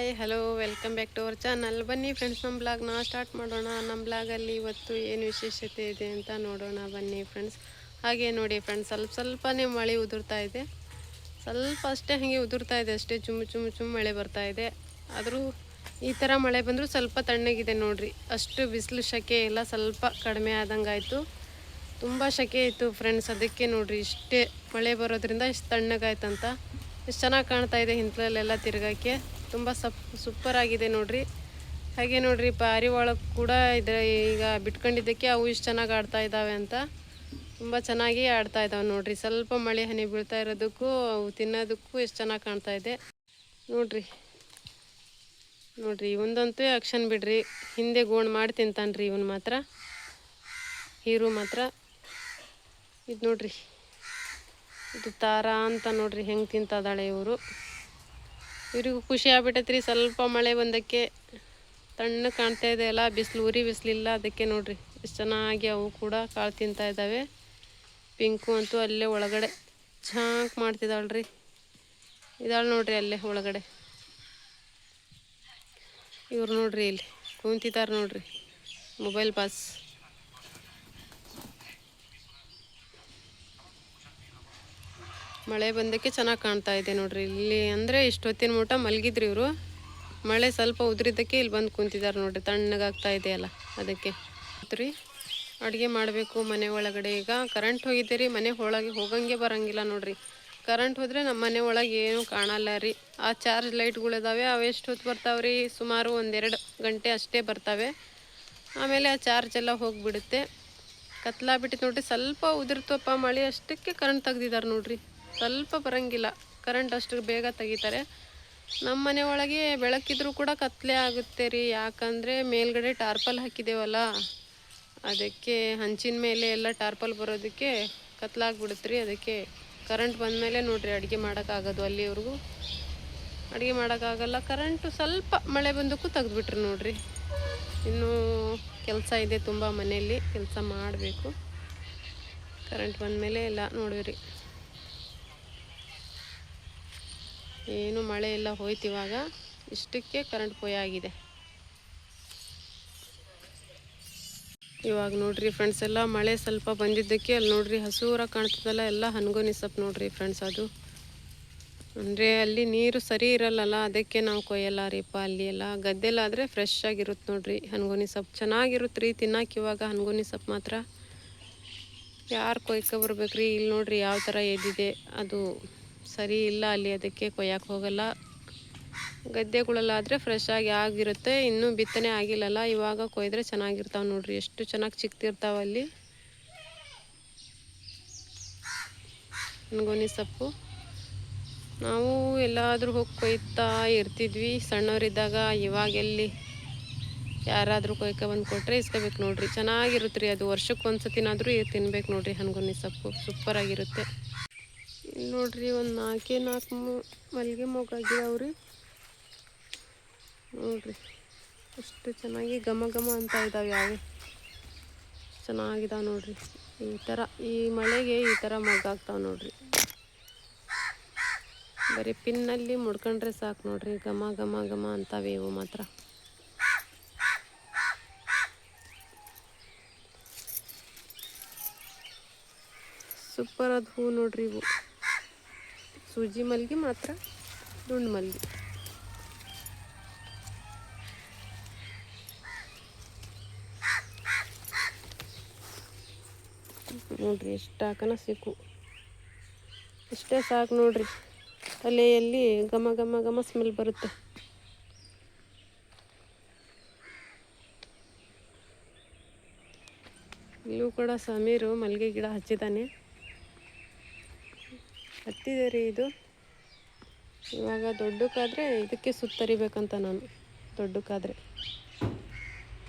Hi hello welcome back to our channel. ಬನ್ನಿ friends, ನಮ್ಮ ಬ್ಲಾಗ್ನ ಸ್ಟಾರ್ಟ್ ಮಾಡೋಣ. ನಮ್ಮ ಬ್ಲಾಗಲ್ಲಿ ಇವತ್ತು ಏನು ವಿಶೇಷತೆ ಇದೆ ಅಂತ ನೋಡೋಣ ಬನ್ನಿ ಫ್ರೆಂಡ್ಸ್. ಹಾಗೆ ನೋಡಿ ಫ್ರೆಂಡ್ಸ್, ಸ್ವಲ್ಪನೇ ಮಳೆ ಉದುರ್ತಾ ಇದೆ, ಸ್ವಲ್ಪ ಅಷ್ಟೇ ಹಾಗೆ ಉದುರ್ತಾ ಇದೆ ಅಷ್ಟೇ. ಚುಮ್ಮು ಮಳೆ ಬರ್ತಾ ಇದೆ. ಆದರೂ ಈ ಥರ ಮಳೆ ಬಂದರೂ ಸ್ವಲ್ಪ ತಣ್ಣಗಿದೆ ನೋಡ್ರಿ. ಅಷ್ಟು ಬಿಸಿಲು ಶೆಕೆ ಎಲ್ಲ ಸ್ವಲ್ಪ ಕಡಿಮೆ ಆದಂಗೆ ಆಯಿತು. ತುಂಬ ಶೆಕೆ ಇತ್ತು ಫ್ರೆಂಡ್ಸ್, ಅದಕ್ಕೆ ನೋಡ್ರಿ ಇಷ್ಟೇ ಮಳೆ ಬರೋದ್ರಿಂದ ಇಷ್ಟು ತಣ್ಣಗಾಯ್ತಂತ. ಎಷ್ಟು ಚೆನ್ನಾಗಿ ಕಾಣ್ತಾ ಇದೆ ಹಿಂತ್ಲಲ್ಲೆಲ್ಲ ತಿರ್ಗೋಕ್ಕೆ. ತುಂಬ ಸೂಪರ್ ಆಗಿದೆ ನೋಡ್ರಿ. ಹಾಗೆ ನೋಡ್ರಿ, ಪಾರಿವಾಳ ಕೂಡ ಇದೆ. ಈಗ ಬಿಟ್ಕೊಂಡಿದ್ದಕ್ಕೆ ಅವು ಇಷ್ಟು ಚೆನ್ನಾಗಿ ಆಡ್ತಾ ಇದ್ದಾವೆ ಅಂತ. ತುಂಬ ಚೆನ್ನಾಗಿ ಆಡ್ತಾ ಇದ್ದಾವೆ ನೋಡ್ರಿ. ಸ್ವಲ್ಪ ಮಳೆ ಹನಿ ಬೀಳ್ತಾ ಇರೋದಕ್ಕೂ ಅವು ತಿನ್ನೋದಕ್ಕೂ ಎಷ್ಟು ಚೆನ್ನಾಗಿ ಕಾಣ್ತಾ ಇದೆ ನೋಡ್ರಿ. ಇವಂದಂತೂ ಆಕ್ಷನ್ ಬಿಡ್ರಿ, ಹಿಂದೆ ಗೋಣ್ ಮಾಡಿ ತಿಂತಾನ್ರಿ ಇವನು ಮಾತ್ರ, ಹೀರು ಮಾತ್ರ. ಇದು ನೋಡ್ರಿ, ಇದು ತಾರಾ ಅಂತ ನೋಡ್ರಿ ಹೆಂಗೆ ತಿಂತದಾಳೆ. ಇವರಿಗೂ ಖುಷಿ ಆಗ್ಬಿಟ್ಟೈತ್ರಿ. ಸ್ವಲ್ಪ ಮಳೆ ಬಂದಕ್ಕೆ ತಣ್ಣ ಕಾಣ್ತಾ ಇದೆ ಅಲ್ಲ, ಬಿಸಿಲಿಲ್ಲ. ಅದಕ್ಕೆ ನೋಡ್ರಿ ಎಷ್ಟು ಚೆನ್ನಾಗಿ ಅವು ಕೂಡ ಕಾಳು ತಿಂತಾ ಇದ್ದಾವೆ. ಪಿಂಕು ಅಂತೂ ಅಲ್ಲೇ ಒಳಗಡೆ ಝಾಂಕ್ ಮಾಡ್ತಿದ್ದಾಳ್ರಿ. ಇದಾಳು ನೋಡ್ರಿ ಅಲ್ಲೇ ಒಳಗಡೆ. ಇವ್ರು ನೋಡ್ರಿ ಇಲ್ಲಿ ಕುಂತಿದ್ದಾರೆ ನೋಡ್ರಿ, ಮೊಬೈಲ್ ಪಾಸ್. ಮಳೆ ಬಂದಕ್ಕೆ ಚೆನ್ನಾಗಿ ಕಾಣ್ತಾ ಇದೆ ನೋಡ್ರಿ. ಇಲ್ಲಿ ಅಂದರೆ ಇಷ್ಟೊತ್ತಿನ ಮೂಟ ಮಲಗಿದ್ರು ಇವರು. ಮಳೆ ಸ್ವಲ್ಪ ಉದುರಿದ್ದಕ್ಕೆ ಇಲ್ಲಿ ಬಂದು ಕುಂತಿದ್ದಾರೆ ನೋಡ್ರಿ, ತಣ್ಣಗಾಗ್ತಾ ಇದೆಯಲ್ಲ ಅದಕ್ಕೆ. ರೀ ಅಡುಗೆ ಮಾಡಬೇಕು ಮನೆ ಒಳಗಡೆ. ಈಗ ಕರೆಂಟ್ ಹೋಗಿದ್ದೆ ರೀ, ಮನೆ ಒಳಗೆ ಹೋಗಂಗೆ ಬರೋಂಗಿಲ್ಲ ನೋಡ್ರಿ. ಕರೆಂಟ್ ಹೋದರೆ ನಮ್ಮ ಮನೆ ಒಳಗೆ ಏನೂ ಕಾಣಲ್ಲ ರೀ. ಆ ಚಾರ್ಜ್ ಲೈಟ್ಗಳಿದಾವೆ, ಅವೆಷ್ಟು ಹೊತ್ತು ಬರ್ತಾವೆ ರೀ? ಸುಮಾರು 1-2 ಗಂಟೆ ಅಷ್ಟೇ ಬರ್ತವೆ. ಆಮೇಲೆ ಆ ಚಾರ್ಜ್ ಎಲ್ಲ ಹೋಗಿಬಿಡುತ್ತೆ. ಕತ್ಲಾಗ್ಬಿಟ್ಟಿತ್ತು ನೋಡ್ರಿ. ಸ್ವಲ್ಪ ಉದುರ್ತಪ್ಪ ಮಳೆ ಅಷ್ಟಕ್ಕೆ ಕರೆಂಟ್ ತೆಗ್ದಿದ್ದಾರೆ ನೋಡ್ರಿ. ಸ್ವಲ್ಪ ಬರೋಂಗಿಲ್ಲ ಕರೆಂಟ್, ಅಷ್ಟು ಬೇಗ ತೆಗಿತಾರೆ. ನಮ್ಮ ಮನೆ ಒಳಗೆ ಬೆಳಕಿದ್ರೂ ಕೂಡ ಕತ್ಲೆ ಆಗುತ್ತೆ ರೀ. ಯಾಕಂದರೆ ಮೇಲ್ಗಡೆ ಟಾರ್ಪಲ್ ಹಾಕಿದ್ದೇವಲ್ಲ, ಅದಕ್ಕೆ ಹಂಚಿನ ಮೇಲೆ ಎಲ್ಲ ಟಾರ್ಪಲ್ ಬರೋದಕ್ಕೆ ಕತ್ಲಾಗ್ಬಿಡುತ್ತೆ ರೀ. ಅದಕ್ಕೆ ಕರೆಂಟ್ ಬಂದಮೇಲೆ ನೋಡ್ರಿ ಅಡುಗೆ ಮಾಡೋಕ್ಕಾಗೋದು. ಅಲ್ಲಿವರೆಗೂ ಅಡುಗೆ ಮಾಡೋಕ್ಕಾಗಲ್ಲ. ಕರೆಂಟು ಸ್ವಲ್ಪ ಮಳೆ ಬಂದಕ್ಕೂ ತೆಗೆದ್ಬಿಟ್ರಿ ನೋಡ್ರಿ. ಇನ್ನೂ ಕೆಲಸ ಇದೆ ತುಂಬ, ಮನೆಯಲ್ಲಿ ಕೆಲಸ ಮಾಡಬೇಕು. ಕರೆಂಟ್ ಬಂದಮೇಲೆ ಎಲ್ಲ ನೋಡಿರಿ. ಏನು ಮಳೆ ಎಲ್ಲ ಹೋಯ್ತು ಇವಾಗ. ಇಷ್ಟಕ್ಕೆ ಕರೆಂಟ್ ಪೋಯಾಗಿದೆ ಇವಾಗ ನೋಡ್ರಿ ಫ್ರೆಂಡ್ಸ್. ಎಲ್ಲ ಮಳೆ ಸ್ವಲ್ಪ ಬಂದಿದ್ದಕ್ಕೆ ಅಲ್ಲಿ ನೋಡ್ರಿ ಹಸೂರ ಕಾಣ್ತದಲ್ಲ, ಎಲ್ಲ ಹನ್ಗೋನಿ ಸೊಪ್ಪು ನೋಡ್ರಿ ಫ್ರೆಂಡ್ಸ್. ಅದು ಅಂದರೆ ಅಲ್ಲಿ ನೀರು ಸರಿ ಇರಲ್ಲಲ್ಲ, ಅದಕ್ಕೆ ನಾವು ಕೊಯ್ಯಲ್ಲ ರೀಪ. ಅಲ್ಲಿ ಎಲ್ಲ ಗದ್ದೆಲಾದರೆ ಫ್ರೆಶ್ ಆಗಿರುತ್ತೆ ನೋಡ್ರಿ ಹನ್ಗೋನಿ ಸೊಪ್ಪು. ಚೆನ್ನಾಗಿರುತ್ತೆ ರೀ ತಿನ್ನಕ್ಕೆ. ಇವಾಗ ಹನ್ಗೋನಿ ಸೊಪ್ಪು ಮಾತ್ರ ಯಾರು ಕೊಯ್ಕೊಬರ್ಬೇಕ್ರಿ. ಇಲ್ಲಿ ನೋಡ್ರಿ ಯಾವ ಥರ ಎದ್ದಿದೆ, ಅದು ಸರಿ ಇಲ್ಲ ಅಲ್ಲಿ, ಅದಕ್ಕೆ ಕೊಯ್ಯಕ್ಕೆ ಹೋಗಲ್ಲ. ಗದ್ದೆಗಳಲ್ಲಾದರೆ ಫ್ರೆಶ್ ಆಗಿರುತ್ತೆ. ಇನ್ನೂ ಬಿತ್ತನೆ ಆಗಿಲ್ಲಲ್ಲ, ಇವಾಗ ಕೊಯ್ದರೆ ಚೆನ್ನಾಗಿರ್ತಾವೆ ನೋಡ್ರಿ. ಎಷ್ಟು ಚೆನ್ನಾಗಿ ಚಿಕ್ತಿರ್ತಾವೆ ಅಲ್ಲಿ ಹನ್ಗೋನಿ ಸೊಪ್ಪು. ನಾವು ಎಲ್ಲಾದರೂ ಹೋಗಿ ಕೊಯ್ತಾ ಇರ್ತಿದ್ವಿ ಸಣ್ಣವರಿದ್ದಾಗ. ಇವಾಗೆಲ್ಲಿ ಯಾರಾದರೂ ಕೊಯ್ಕೊಬಂದು ಕೊಟ್ಟರೆ ಇಸ್ಕೋಬೇಕು ನೋಡ್ರಿ. ಚೆನ್ನಾಗಿರುತ್ತೆ ರೀ ಅದು. ವರ್ಷಕ್ಕೊಂದ್ಸತಿನಾದರೂ ತಿನ್ಬೇಕು ನೋಡ್ರಿ ಹನ್ಗೋನಿ ಸೊಪ್ಪು. ಸೂಪರಾಗಿರುತ್ತೆ. ಇಲ್ಲಿ ನೋಡ್ರಿ ಒಂದು 4 ಮಲ್ಲಿಗೆ ಮೊಗ್ಗಾಗಿದಾವ್ರಿ ನೋಡ್ರಿ. ಅಷ್ಟು ಚೆನ್ನಾಗಿ ಘಮ ಅಂತ ಇದ್ದಾವೆ. ಯಾವೇ ಚೆನ್ನಾಗಿದಾವೆ ನೋಡ್ರಿ. ಈ ಥರ ಈ ಮಳೆಗೆ ಈ ಥರ ಮೊಗ್ಗಾಗ್ತಾವೆ ನೋಡ್ರಿ. ಬರೀ ಪಿನ್ನಲ್ಲಿ ಮುಡ್ಕೊಂಡ್ರೆ ಸಾಕು ನೋಡ್ರಿ, ಘಮ ಅಂತವೆ ಇವು ಮಾತ್ರ. ಸೂಪರ್ ಅದು ಹೂ ನೋಡ್ರಿ. ಇವು ಸೂಜಿ ಮಲ್ಲಿಗೆ ಮಾತ್ರ, ದುಂಡು ಮಲ್ಲಿಗೆ. ನೋಡ್ರಿ ಎಷ್ಟು ಹಾಕನ ಸಿಕ್ಕು, ಇಷ್ಟೇ ಸಾಕು ನೋಡ್ರಿ. ತಲೆಯಲ್ಲಿ ಘಮ ಸ್ಮೆಲ್ ಬರುತ್ತೆ. ಇಲ್ಲೂ ಕೂಡ ಸಮೀರು ಮಲ್ಲಿಗೆ ಗಿಡ ಹಚ್ಚಿದ್ದಾನೆ. ಹತ್ತಿದೆ ರೀ ಇದು. ಇವಾಗ ದೊಡ್ಡಕ್ಕಾದರೆ ಇದಕ್ಕೆ ಸುತ್ತರಿಬೇಕಂತ ನಾನು. ದೊಡ್ಡಕ್ಕಾದರೆ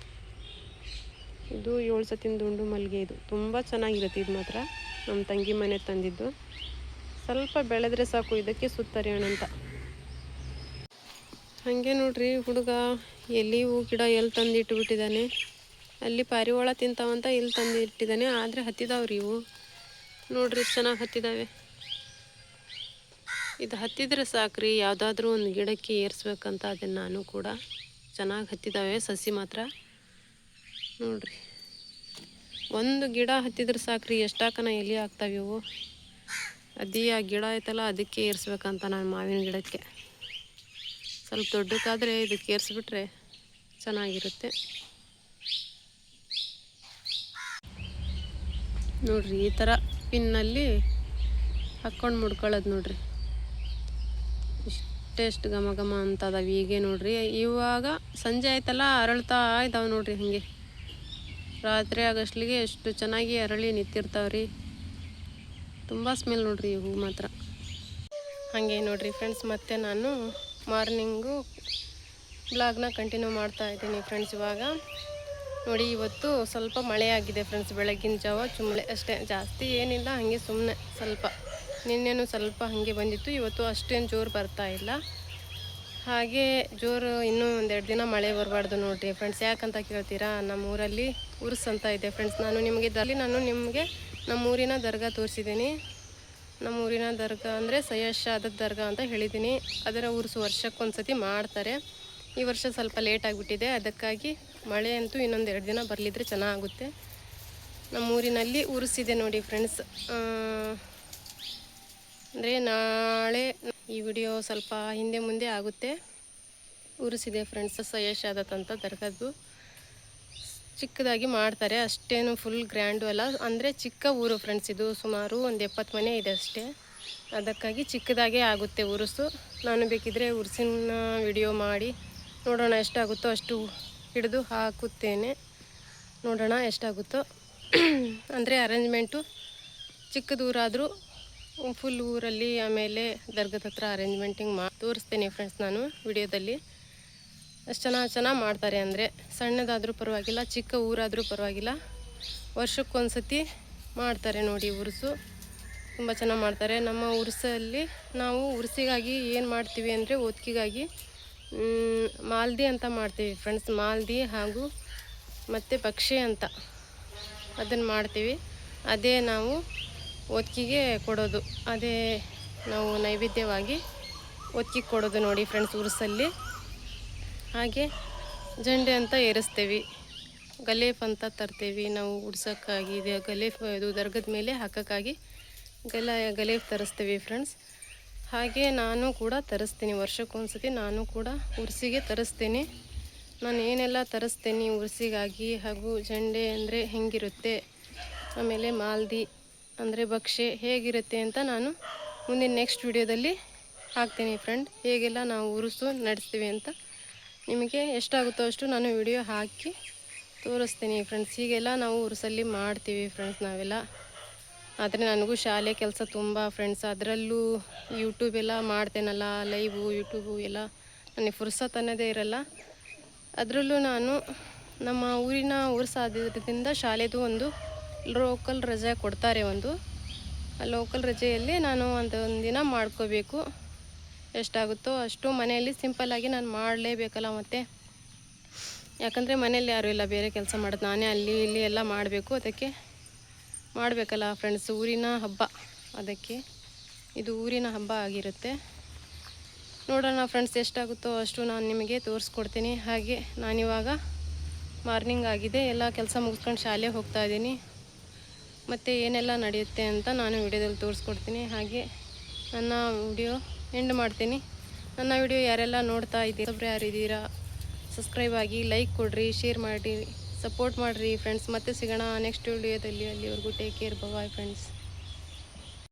ಇದು 7 ಸತಿನ ದುಂಡು ಮಲ್ಲಿಗೆ. ಇದು ತುಂಬ ಚೆನ್ನಾಗಿರುತ್ತೆ. ಇದು ಮಾತ್ರ ನಮ್ಮ ತಂಗಿ ಮನೆ ತಂದಿದ್ದು. ಸ್ವಲ್ಪ ಬೆಳೆದ್ರೆ ಸಾಕು ಇದಕ್ಕೆ ಸುತ್ತರಿಯೋಣ ಅಂತ. ಹಾಗೆ ನೋಡ್ರಿ ಹುಡುಗ ಎಲ್ಲಿ ಹೂ ಗಿಡ ಎಲ್ಲಿ ತಂದು ಇಟ್ಟುಬಿಟ್ಟಿದ್ದಾನೆ. ಅಲ್ಲಿ ಪಾರಿವಾಳ ತಿಂತಾವಂತ ಇಲ್ಲಿ ತಂದು ಇಟ್ಟಿದ್ದಾನೆ. ಆದರೆ ಹತ್ತಿದಾವ್ರಿ ಇವು ನೋಡ್ರಿ, ಎಷ್ಟು ಚೆನ್ನಾಗಿ ಹತ್ತಿದ್ದಾವೆ. ಇದು ಹತ್ತಿದ್ರೆ ಸಾಕ್ರಿ, ಯಾವುದಾದ್ರೂ ಒಂದು ಗಿಡಕ್ಕೆ ಏರಿಸ್ಬೇಕಂತ ಅದನ್ನು ನಾನು ಕೂಡ. ಚೆನ್ನಾಗಿ ಹತ್ತಿದ್ದಾವೆ ಸಸಿ ಮಾತ್ರ ನೋಡ್ರಿ. ಒಂದು ಗಿಡ ಹತ್ತಿದ್ರೆ ಸಾಕ್ರಿ, ಎಷ್ಟಾಕನ ಎಲೆ ಆಗ್ತಾವೆ ಇವು. ಅದೇ ಆ ಗಿಡ ಐತಲ್ಲ ಅದಕ್ಕೆ ಏರಿಸ್ಬೇಕಂತ ನಾನು ಮಾವಿನ ಗಿಡಕ್ಕೆ. ಸ್ವಲ್ಪ ದೊಡ್ಡಕ್ಕಾದರೆ ಇದಕ್ಕೆ ಏರಿಸ್ಬಿಟ್ರೆ ಚೆನ್ನಾಗಿರುತ್ತೆ ನೋಡ್ರಿ. ಈ ಥರ ಪಿನ್ನಲ್ಲಿ ಹಾಕ್ಕೊಂಡು ಮುಡ್ಕೊಳ್ಳೋದು ನೋಡ್ರಿ. ಇಷ್ಟೆಷ್ಟು ಘಮ ಘಮ ಅಂತ ಅದಾವೆ ಹೀಗೆ ನೋಡ್ರಿ. ಇವಾಗ ಸಂಜೆ ಆಯ್ತಲ್ಲ ಅರಳ್ತಾ ಇದ್ದಾವೆ ನೋಡ್ರಿ. ಹಾಗೆ ರಾತ್ರಿ ಆಗಷ್ಟಲಿಗೆ ಎಷ್ಟು ಚೆನ್ನಾಗಿ ಅರಳಿ ನಿಂತಿರ್ತಾವ್ರಿ. ತುಂಬ ಸ್ಮೆಲ್ ನೋಡ್ರಿ ಈ ಹೂ ಮಾತ್ರ. ಹಾಗೆ ನೋಡ್ರಿ ಫ್ರೆಂಡ್ಸ್, ಮತ್ತೆ ನಾನು ಮಾರ್ನಿಂಗು ಬ್ಲಾಗ್ನ ಕಂಟಿನ್ಯೂ ಮಾಡ್ತಾ ಇದ್ದೀನಿ ಫ್ರೆಂಡ್ಸ್. ಇವಾಗ ನೋಡಿ, ಇವತ್ತು ಸ್ವಲ್ಪ ಮಳೆ ಆಗಿದೆ ಫ್ರೆಂಡ್ಸ್. ಬೆಳಗಿನ ಜಾವ ಚುಮ್ಮಳೆ ಅಷ್ಟೇ, ಜಾಸ್ತಿ ಏನಿಲ್ಲ. ಹಾಗೆ ಸುಮ್ಮನೆ ಸ್ವಲ್ಪ, ನಿನ್ನೆನೂ ಸ್ವಲ್ಪ ಹಾಗೆ ಬಂದಿತ್ತು. ಇವತ್ತು ಅಷ್ಟೇನು ಜೋರು ಬರ್ತಾ ಇಲ್ಲ. ಹಾಗೆ ಜೋರು ಇನ್ನೂ ಒಂದೆರಡು ದಿನ ಮಳೆ ಬರಬಾರ್ದು ನೋಡಿರಿ ಫ್ರೆಂಡ್ಸ್. ಯಾಕಂತ ಕೇಳ್ತೀರಾ, ನಮ್ಮೂರಲ್ಲಿ ಉರ್ಸ್ ಅಂತ ಇದೆ ಫ್ರೆಂಡ್ಸ್. ನಾನು ನಿಮಗೆ ನಮ್ಮೂರಿನ ದರ್ಗಾ ತೋರಿಸಿದ್ದೀನಿ. ನಮ್ಮೂರಿನ ದರ್ಗಾ ಅಂದರೆ ಸಯ್ಯದ್ ದರ್ಗಾ ಅಂತ ಹೇಳಿದ್ದೀನಿ. ಅದರ ಉರ್ಸು ವರ್ಷಕ್ಕೊಂದ್ಸತಿ ಮಾಡ್ತಾರೆ. ಈ ವರ್ಷ ಸ್ವಲ್ಪ ಲೇಟ್ ಆಗಿಬಿಟ್ಟಿದೆ. ಅದಕ್ಕಾಗಿ ಮಳೆ ಅಂತೂ ಇನ್ನೊಂದು 2 ದಿನ ಬರಲಿದ್ರೆ ಚೆನ್ನಾಗುತ್ತೆ. ನಮ್ಮೂರಿನಲ್ಲಿ ಉರ್ಸಿದೆ ನೋಡಿ ಫ್ರೆಂಡ್ಸ್. ಅಂದರೆ ನಾಳೆ ಈ ವಿಡಿಯೋ ಸ್ವಲ್ಪ ಹಿಂದೆ ಮುಂದೆ ಆಗುತ್ತೆ. ಉರ್ಸಿದೆ ಫ್ರೆಂಡ್ಸ್, ಸಯ್ಯದ್ ಅಂತ ದರ್ಗಾದ್ದು. ಚಿಕ್ಕದಾಗಿ ಮಾಡ್ತಾರೆ, ಅಷ್ಟೇನು ಫುಲ್ ಗ್ರ್ಯಾಂಡು ಅಲ್ಲ. ಅಂದರೆ ಚಿಕ್ಕ ಊರು ಫ್ರೆಂಡ್ಸ್. ಇದು ಸುಮಾರು ಒಂದು 70 ಮನೆ ಇದೆ ಅಷ್ಟೇ. ಅದಕ್ಕಾಗಿ ಚಿಕ್ಕದಾಗೇ ಆಗುತ್ತೆ ಉರುಸು. ನಾನು ಬೇಕಿದ್ರೆ ಉರ್ಸಿನ ವಿಡಿಯೋ ಮಾಡಿ ನೋಡೋಣ, ಎಷ್ಟಾಗುತ್ತೋ ಅಷ್ಟು ಹಿಡಿದು ಹಾಕುತ್ತೇನೆ. ನೋಡೋಣ ಎಷ್ಟಾಗುತ್ತೋ. ಅಂದರೆ ಅರೇಂಜ್ಮೆಂಟು ಚಿಕ್ಕದೂರಾದರೂ ಫುಲ್ ಊರಲ್ಲಿ ಆಮೇಲೆ ದರ್ಗದ ಹತ್ರ ಅರೇಂಜ್ಮೆಂಟಿಂಗ್ ತೋರಿಸ್ತೇನೆ ಫ್ರೆಂಡ್ಸ್ ನಾನು ವಿಡಿಯೋದಲ್ಲಿ. ಅಷ್ಟು ಚೆನ್ನಾಗಿ ಮಾಡ್ತಾರೆ. ಅಂದರೆ ಸಣ್ಣದಾದರೂ ಪರವಾಗಿಲ್ಲ, ಚಿಕ್ಕ ಊರಾದರೂ ಪರವಾಗಿಲ್ಲ, ವರ್ಷಕ್ಕೊಂದ್ಸತಿ ಮಾಡ್ತಾರೆ ನೋಡಿ ಉರುಸು. ತುಂಬ ಚೆನ್ನಾಗಿ ಮಾಡ್ತಾರೆ. ನಮ್ಮ ಉರ್ಸಲ್ಲಿ ನಾವು ಉರ್ಸಿಗಾಗಿ ಏನು ಮಾಡ್ತೀವಿ ಅಂದರೆ ಒತ್ತಿಗೆಗಾಗಿ ಮಾಲ್ದಿ ಅಂತ ಮಾಡ್ತೀವಿ ಫ್ರೆಂಡ್ಸ್. ಮಾಲ್ದಿ ಹಾಗೂ ಮತ್ತು ಭಕ್ಷೆ ಅಂತ ಅದನ್ನು ಮಾಡ್ತೀವಿ. ಅದೇ ನಾವು ಒತ್ತಿಗೆಗೆ ಕೊಡೋದು, ಅದೇ ನಾವು ನೈವೇದ್ಯವಾಗಿ ಒತ್ತಿಗೆ ಕೊಡೋದು ನೋಡಿ ಫ್ರೆಂಡ್ಸ್ ಉರ್ಸಲ್ಲಿ. ಹಾಗೆ ಜಂಡೆ ಅಂತ ಏರಿಸ್ತೇವೆ, ಗಲೇಫ್ ಅಂತ ತರ್ತೇವೆ ನಾವು ಉಡ್ಸೋಕ್ಕಾಗಿ. ಇದೆ ಗಲೇಫ್, ಇದು ದರ್ಗದ ಮೇಲೆ ಹಾಕೋಕ್ಕಾಗಿ ಗಲೇಫ್ ತರಿಸ್ತೀವಿ ಫ್ರೆಂಡ್ಸ್. ಹಾಗೆ ನಾನು ಕೂಡ ತರಿಸ್ತೀನಿ, ವರ್ಷಕ್ಕೊಂದ್ಸತಿ ನಾನು ಕೂಡ ಉರ್ಸಿಗೆ ತರಿಸ್ತೀನಿ. ನಾನು ಏನೆಲ್ಲ ತರಿಸ್ತೀನಿ ಉರ್ಸಿಗಾಗಿ, ಹಾಗೂ ಜಂಡೆ ಅಂದರೆ ಹೆಂಗಿರುತ್ತೆ, ಆಮೇಲೆ ಮಾಲ್ದಿ ಅಂದರೆ ಭಕ್ಷೆ ಹೇಗಿರುತ್ತೆ ಅಂತ ನಾನು ಮುಂದಿನ ನೆಕ್ಸ್ಟ್ ವಿಡಿಯೋದಲ್ಲಿ ಹಾಕ್ತೀನಿ ಫ್ರೆಂಡ್. ಹೇಗೆಲ್ಲ ನಾವು ಉರುಸು ನಡೆಸ್ತೀವಿ ಅಂತ ನಿಮಗೆ ಎಷ್ಟಾಗುತ್ತೋ ಅಷ್ಟು ನಾನು ವಿಡಿಯೋ ಹಾಕಿ ತೋರಿಸ್ತೀನಿ ಫ್ರೆಂಡ್ಸ್. ಹೀಗೆಲ್ಲ ನಾವು ಉರುಸಲ್ಲಿ ಮಾಡ್ತೀವಿ ಫ್ರೆಂಡ್ಸ್ ನಾವೆಲ್ಲ. ಆದರೆ ನನಗೂ ಶಾಲೆ ಕೆಲಸ ತುಂಬ ಫ್ರೆಂಡ್ಸ್. ಅದರಲ್ಲೂ ಯೂಟ್ಯೂಬ್ ಎಲ್ಲ ಮಾಡ್ತೇನಲ್ಲ, ಲೈವು ಯೂಟ್ಯೂಬು ಎಲ್ಲ, ನನಗೆ ಫುರ್ಸತ್ ಅನ್ನೋದೇ ಇರಲ್ಲ. ಅದರಲ್ಲೂ ನಾನು ನಮ್ಮ ಊರಿನ ಉರ್ಸಾದ್ರಿಂದ ಶಾಲೆದು ಒಂದು ಲೋಕಲ್ ರಜೆ ಕೊಡ್ತಾರೆ. ಆ ಲೋಕಲ್ ರಜೆಯಲ್ಲಿ ನಾನು ಒಂದು ದಿನ ಮಾಡ್ಕೋಬೇಕು. ಎಷ್ಟಾಗುತ್ತೋ ಅಷ್ಟು ಮನೆಯಲ್ಲಿ ಸಿಂಪಲ್ಲಾಗಿ ನಾನು ಮಾಡಲೇಬೇಕಲ್ಲ. ಮತ್ತು ಯಾಕಂದರೆ ಮನೇಲಿ ಯಾರೂ ಇಲ್ಲ, ಬೇರೆ ಕೆಲಸ ಮಾಡೋದು ನಾನೇ, ಅಲ್ಲಿ ಇಲ್ಲಿ ಎಲ್ಲ ಮಾಡಬೇಕು. ಅದಕ್ಕೆ ಮಾಡಬೇಕಲ್ಲ ಫ್ರೆಂಡ್ಸ್. ಊರಿನ ಹಬ್ಬ, ಅದಕ್ಕೆ ಇದು ಊರಿನ ಹಬ್ಬ ಆಗಿರುತ್ತೆ. ನೋಡೋಣ ಫ್ರೆಂಡ್ಸ್, ಎಷ್ಟಾಗುತ್ತೋ ಅಷ್ಟು ನಾನು ನಿಮಗೆ ತೋರಿಸ್ಕೊಡ್ತೀನಿ. ಹಾಗೆ ನಾನಿವಾಗ ಮಾರ್ನಿಂಗ್ ಆಗಿದೆ, ಎಲ್ಲ ಕೆಲಸ ಮುಗಿಸ್ಕೊಂಡು ಶಾಲೆಗೆ ಹೋಗ್ತಾ ಇದ್ದೀನಿ. ಮತ್ತು ಏನೆಲ್ಲ ನಡೆಯುತ್ತೆ ಅಂತ ನಾನು ವಿಡಿಯೋದಲ್ಲಿ ತೋರಿಸ್ಕೊಡ್ತೀನಿ. ಹಾಗೆ ನನ್ನ ವಿಡಿಯೋ ಎಂಡ್ ಮಾಡ್ತೀನಿ. ನನ್ನ ವಿಡಿಯೋ ಯಾರೆಲ್ಲ ನೋಡ್ತಾ ಯಾರಿದ್ದೀರಾ ಸಬ್ಸ್ಕ್ರೈಬ್ ಆಗಿ, ಲೈಕ್ ಕೊಡಿರಿ, ಶೇರ್ ಮಾಡಿ, ಸಪೋರ್ಟ್ ಮಾಡಿರಿ ಫ್ರೆಂಡ್ಸ್. ಮತ್ತೆ ಸಿಗೋಣ ನೆಕ್ಸ್ಟ್ ವಿಡಿಯೋದಲ್ಲಿ. ಅಲ್ಲಿವರೆಗೂ ಟೇಕ್ ಕೇರ್, ಬಾಯ್ ಫ್ರೆಂಡ್ಸ್.